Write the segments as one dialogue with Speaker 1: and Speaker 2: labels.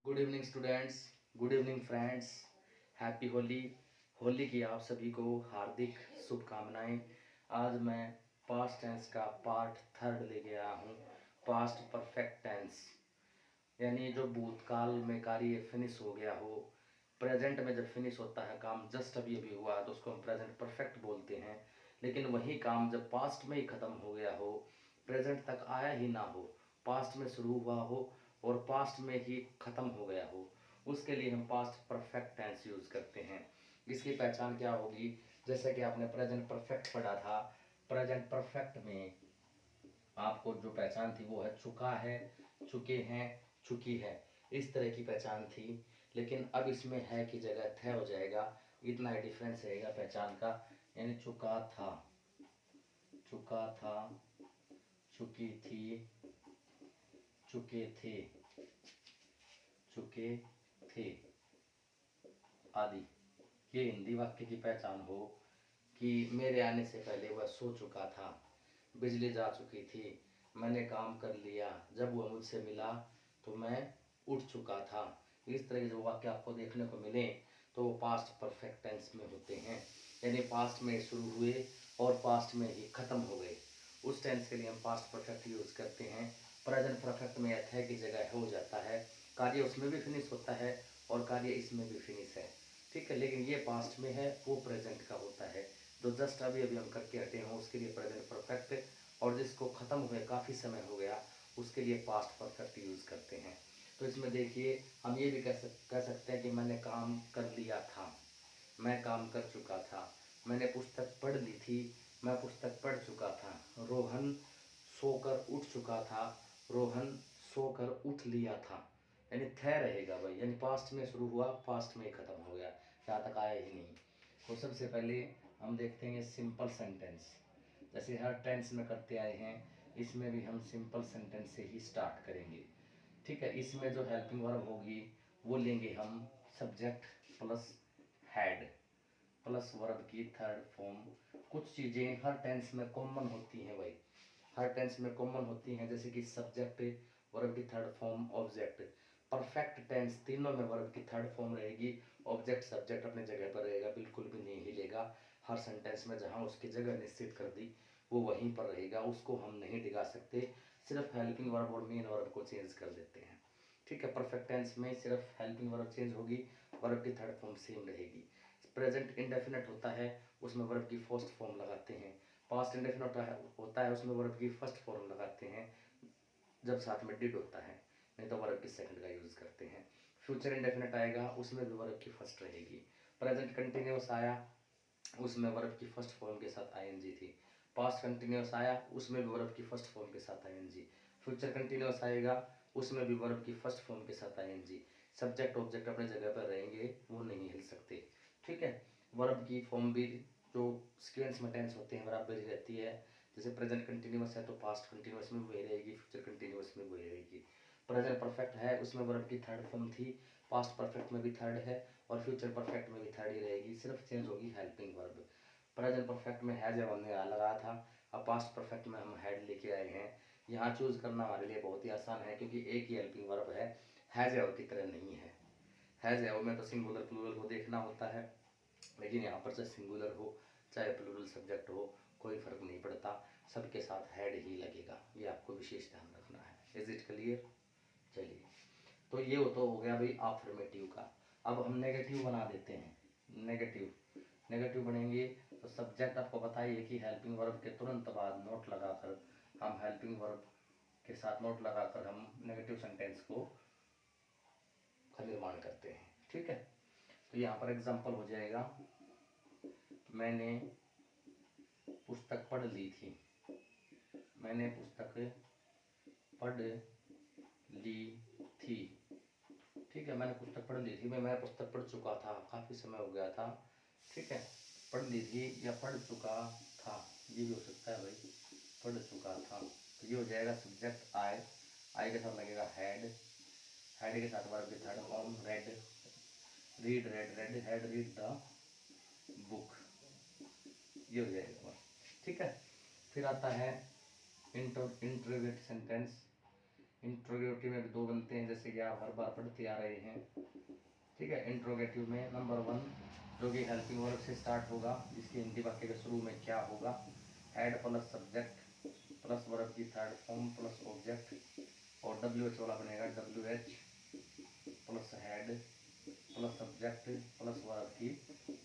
Speaker 1: Good evening students, good evening friends. Happy Holi. Holi की आप सभी को हार्दिक शुभकामनाएं। आज मैं पास्ट टेंस का पार्ट थर्ड लेके आया हूँ। पास्ट परफेक्ट टेंस यानी जो भूतकाल में कार्य फिनिश हो गया हो, प्रेजेंट में जब फिनिश होता है काम, जस्ट अभी अभी हुआ तो उसको हम प्रेजेंट परफेक्ट बोलते हैं। लेकिन वही काम जब पास्ट में ही ख़त्म हो गया हो, प्रेजेंट तक आया ही ना हो, पास्ट में शुरू हुआ हो और पास्ट में ही ख़त्म हो गया हो, उसके लिए हम पास्ट परफेक्ट टेंस यूज़ करते हैं। इसकी पहचान क्या होगी? जैसे कि आपने प्रेजेंट परफेक्ट पढ़ा था, प्रेजेंट परफेक्ट में आपको जो पहचान थी वो है चुका है, चुके हैं, चुकी है, इस तरह की पहचान थी। लेकिन अब इसमें है की जगह थे हो जाएगा, इतना ही डिफरेंस रहेगा पहचान का। यानी चुका था, चुका था, चुकी थी, चुके थे, चुके थे आदि। ये हिंदी वाक्य की पहचान हो कि मेरे आने से पहले वह सो चुका था, बिजली जा चुकी थी, मैंने काम कर लिया, जब वह मुझसे मिला तो मैं उठ चुका था। इस तरह के जो वाक्य आपको देखने को मिले तो वो पास्ट परफेक्ट टेंस में होते हैं, यानी पास्ट में शुरू हुए और पास्ट में ही ख़त्म हो गए। उस टेंस के लिए हम पास्ट परफेक्ट यूज़ करते हैं। प्रेजेंट परफेक्ट में थे की जगह हो जाता है, कार्य उसमें भी फिनिश होता है और कार्य इसमें भी फिनिश है। ठीक है, लेकिन ये पास्ट में है, वो प्रेजेंट का होता है। जो जस्ट अभी अभी हम करके हटे हैं उसके लिए प्रेजेंट परफेक्ट, और जिसको ख़त्म हुए काफ़ी समय हो गया उसके लिए पास्ट परफेक्ट यूज़ करते हैं। तो इसमें देखिए, हम ये भी कह सकते हैं कि मैंने काम कर लिया था, मैं काम कर चुका था, मैंने पुस्तक पढ़ ली थी, मैं पुस्तक पढ़ चुका था, रोहन सोकर उठ चुका था, रोहन सोकर उठ लिया था। यानी थे रहेगा भाई, यानी पास्ट में शुरू हुआ, पास्ट में ही ख़त्म हो गया, यहाँ तक आया ही नहीं। तो सबसे पहले हम देखते हैं सिंपल सेंटेंस। जैसे हर टेंस में करते आए हैं, इसमें भी हम सिंपल सेंटेंस से ही स्टार्ट करेंगे। ठीक है, इसमें जो हेल्पिंग वर्ब होगी वो लेंगे हम subject plus had plus verb की थर्ड फॉर्म। कुछ चीज़ें हर टेंस में कॉमन होती हैं भाई, हर टेंस में कॉमन होती हैं, जैसे कि सब्जेक्ट, वर्ब की third form, object. Perfect tense तीनों में वर्ब की थर्ड फॉर्म रहेगी, ऑब्जेक्ट सब्जेक्ट अपनी जगह पर रहेगा, बिल्कुल भी नहीं हिलेगा। हर सेंटेंस में जहाँ उसकी जगह निश्चित कर दी वो वहीं पर रहेगा, उसको हम नहीं डिगा सकते। सिर्फ हेल्पिंग वर्ब और मेन वर्ब को चेंज कर देते हैं। ठीक है, परफेक्ट टेंस में सिर्फ हेल्पिंग वर्ब चेंज होगी, वर्ब की थर्ड फॉर्म सेम रहेगी। प्रेजेंट इंडेफिनेट होता है, उसमें वर्ब की फर्स्ट फॉर्म लगाते हैं। पास्ट इंडेफिनेट होता है, उसमें वर्ब की फर्स्ट फॉर्म लगाते हैं जब साथ में डिड होता है, नहीं तो वर्ब की सेकंड का यूज़ करते हैं। फ्यूचर इंडेफिनेट आएगा, उसमें भी वर्ब की फर्स्ट रहेगी। प्रेजेंट कंटिन्यूस आया, उसमें वर्ब की फर्स्ट फॉर्म के साथ आईएनजी थी। पास्ट कंटिन्यूस आया, उसमें भी वर्ब की फर्स्ट फॉर्म के साथ आईएनजी। फ्यूचर कंटिन्यूस आएगा, उसमें भी वर्ब की फर्स्ट फॉर्म के साथ आईएनजी। सब्जेक्ट ऑब्जेक्ट अपने जगह पर रहेंगे, वो नहीं हिल सकते। ठीक है, वर्ब की फॉर्म भी जो सीक्वेंस में टेंस होते हैं बराबर ही रहती है। जैसे प्रेजेंट कंटिन्यूस है तो पास्ट कंटिन्यूस में वही रहेगी, फ्यूचर कंटिन्यूस में वही रहेगी। प्रेजेंट परफेक्ट है, उसमें वर्ब की थर्ड फॉर्म थी, पास्ट परफेक्ट में भी थर्ड है और फ्यूचर परफेक्ट में भी थर्ड ही रहेगी, सिर्फ चेंज होगी हेल्पिंग वर्ब। प्रेजेंट परफेक्ट में है जब हमने लगाया था, अब पास्ट परफेक्ट में हम हैड लेके आए हैं। यहाँ चूज करना हमारे लिए बहुत ही आसान है, क्योंकि एक ही हेल्पिंग वर्ब है, हैज एवर की तरह नहीं है। हैज एवर में तो सिंगुलर प्लूरल को देखना होता है, लेकिन यहाँ पर चाहे सिंगुलर हो चाहे प्लूरल सब्जेक्ट हो, कोई फर्क नहीं पड़ता, सबके साथ हैड ही लगेगा। ये आपको विशेष ध्यान रखना है। Is it clear? चलिए, तो ये तो हो गया भाई आफ्फर्मेटिव का। अब हम नेगेटिव बना देते हैं। नेगेटिव नेगेटिव बनेंगे तो सब्जेक्ट आपको बताइए कि हेल्पिंग वर्ब के तुरंत बाद नोट लगाकर, हम हेल्पिंग वर्ब के साथ नोट लगाकर हम नेगेटिव सेंटेंस को का निर्माण करते हैं। ठीक है, तो यहाँ पर एग्जांपल हो जाएगा, मैंने पुस्तक पढ़ ली थी, मैंने पुस्तक पढ़ ली थी। ठीक है, मैंने पुस्तक पढ़ ली थी, मैं पुस्तक पढ़ चुका था, काफ़ी समय हो गया था। ठीक है, पढ़ ली थी या पढ़ चुका था, ये भी हो सकता है भाई, पढ़ चुका था। तो ये हो जाएगा सब्जेक्ट आई, आई के साथ लगेगा हैड, हैड के साथ वर्ब की third form red, read red red had read the book, ये हो जाएगा। ठीक है, फिर आता है इंटरोगेट सेंटेंस। इंट्रोगेटिव में भी दो बनते हैं, जैसे कि आप हर बार पढ़ते आ रहे हैं। ठीक है, इंट्रोगेटिव में नंबर 1 जो कि हेल्पिंग वर्ब से स्टार्ट होगा, इसकी हिंदी वाक्य के शुरू में क्या होगा, head plus subject plus verb की थर्ड फॉर्म प्लस ऑब्जेक्ट, और WH वाला बनेगा WH plus head plus subject plus verb की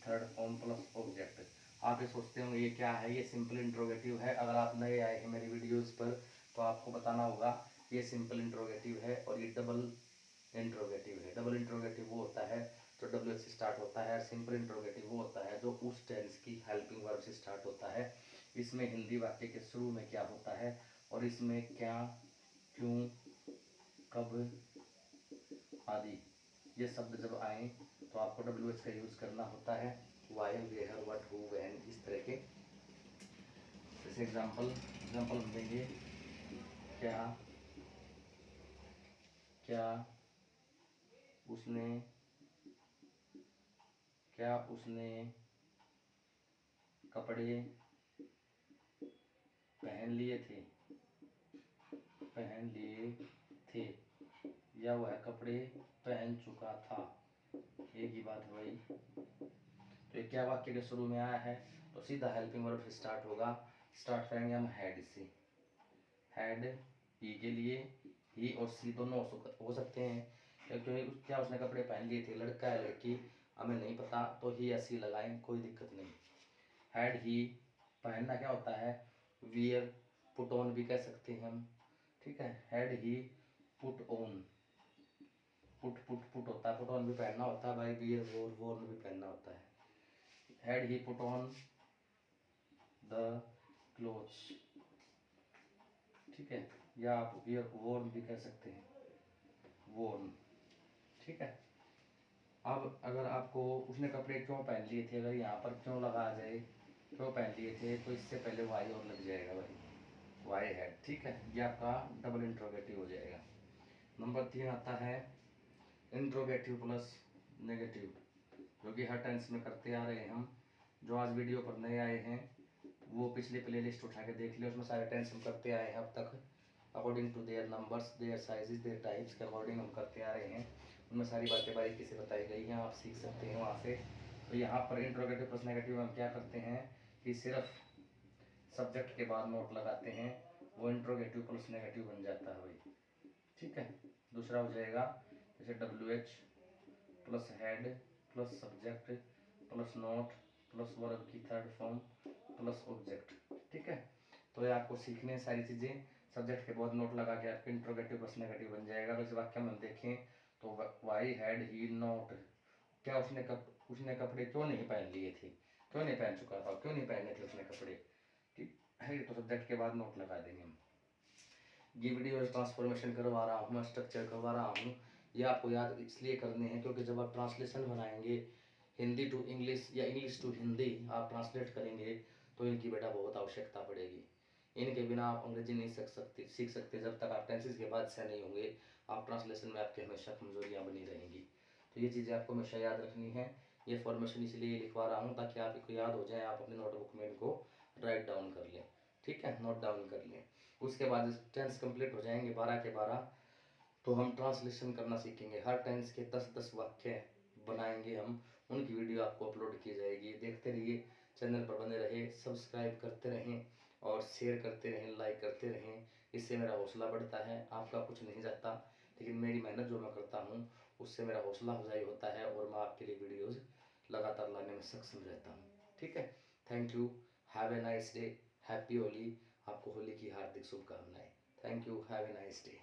Speaker 1: थर्ड फॉर्म प्लस ऑब्जेक्ट। आप ये सोचते होंगे ये क्या है, ये सिंपल इंट्रोगेटिव है। अगर आप नए आए हैं मेरी वीडियोस पर तो आपको बताना होगा ये सिंपल इंट्रोगेटिव है और ये डबल इंट्रोगेटिव है। डबल इंट्रोगेटिव वो होता है जो WH से स्टार्ट होता है, और सिंपल इंट्रोगेटिव वो होता है जो उस टेंस की हेल्पिंग वर्ब से स्टार्ट होता है। इसमें हिंदी वाक्य के शुरू में क्या होता है और इसमें क्या, क्यों, कब आदि ये शब्द जब आए तो आपको WH का यूज करना होता है। Why, where, what, who, when, इस तरह के। जैसे एग्जाम्पल हम देंगे, क्या, क्या उसने, क्या उसने कपड़े पहन लिए थे, पहन लिए थे, या वह कपड़े पहन चुका था, एक ही बात है भाई। तो ये क्या वाक्य के शुरू में आया है तो सीधा हेल्पिंग वर्ब से स्टार्ट होगा। स्टार्ट करेंगे हम हेड से। हेड ही के लिए ही और सी दोनों हो सकते हैं, क्योंकि क्या उसने कपड़े पहन लिए थे, लड़का है लड़की हमें नहीं पता, तो ही या सी लगाएं, कोई दिक्कत नहीं। हेड ही, पहनना क्या होता है, वियर, पुट ऑन भी कह सकते हैं हम। ठीक है, head he put on, put होता है, पुट ऑन भी पहनना होता है भाई, वियर, वोर भी पहनना होता है। Head he put on the clothes. ठीक है, या आप वियर वोर्न भी कह सकते हैं, वोर्न। ठीक है, अब अगर आपको उसने कपड़े क्यों पहन लिए थे, अगर यहाँ पर क्यों लगा आ जाए, क्यों पहन लिए थे, तो इससे पहले वाई और लग जाएगा भाई, वाई हेड। ठीक है, ये आपका डबल इंट्रोगेटिव हो जाएगा। नंबर 3 आता है इंट्रोगेटिव प्लस नेगेटिव, जो कि हर टेंस में करते आ रहे हैं हम। जो आज वीडियो पर नए आए हैं वो पिछली प्लेलिस्ट उठा के देख लिया, उसमें सारे टेंस हम करते आए हैं अब तक, according to their numbers, their sizes, their types के अकॉर्डिंग हम करते आ रहे हैं। उनमें सारी बातें बारीकी से बताई गई हैं, आप सीख सकते हैं वहाँ से। तो यहाँ पर इंट्रोगेटिव प्लस नेगेटिव हम क्या करते हैं कि सिर्फ सब्जेक्ट के बाद नोट लगाते हैं, वो इंट्रोगेटिव प्लस नेगेटिव बन जाता है भाई। ठीक है, दूसरा हो जाएगा जैसे WH plus head plus subject plus note plus verb की थर्ड फॉर्म प्लस ऑब्जेक्ट। ठीक है, तो ये आपको सीखने सारी चीज़ें, सब्जेक्ट के बाद नोट लगा के आपके इंट्रोगेटिव प्लस नेगेटिव बन जाएगा। तो इस वाक्य में हम देखें तो वाई हैड ही नॉट, क्या उसने कपड़े क्यों नहीं पहन लिए थे, क्यों नहीं पहन चुका था, क्यों नहीं पहने थे उसने कपड़े। ठीक है, तो सब्जेक्ट के बाद नोट लगा देंगे हम। ये वीडियो ट्रांसफॉर्मेशन करवा रहा हूँ मैं, स्ट्रक्चर करवा रहा हूँ, ये आपको याद इसलिए करने हैं क्योंकि जब आप ट्रांसलेशन बनाएंगे हिंदी टू इंग्लिश या इंग्लिश टू हिंदी आप ट्रांसलेट करेंगे तो इनकी बेटा बहुत आवश्यकता पड़ेगी। इनके बिना आप अंग्रेजी नहीं सीख सकते जब तक आप टेंसेस के बाद से नहीं होंगे। आप ट्रांसलेशन में आपकी हमेशा कमजोरियाँ बनी रहेंगी, तो ये चीज़ें आपको हमेशा याद रखनी है। ये फॉर्मेशन इसलिए लिखवा रहा हूँ ताकि आपको याद हो जाए, आप अपने नोटबुक में इनको राइट डाउन कर लें। ठीक है, नोट डाउन कर लें। उसके बाद टेंस कंप्लीट हो जाएंगे 12 के 12, तो हम ट्रांसलेशन करना सीखेंगे। हर टेंस के 10-10 वाक्य बनाएंगे हम, उनकी वीडियो आपको अपलोड की जाएगी। देखते रहिए, चैनल पर बने रहे, सब्सक्राइब करते रहें और शेयर करते रहें, लाइक करते रहें। इससे मेरा हौसला बढ़ता है, आपका कुछ नहीं जाता, लेकिन मेरी मेहनत जो मैं करता हूँ उससे मेरा हौसला अफजाई होता है और मैं आपके लिए वीडियोज़ लगातार लाने में सक्षम रहता हूँ। ठीक है, thank you, have a nice day, happy Holi. आपको होली की हार्दिक शुभकामनाएं। Thank you, have a nice day.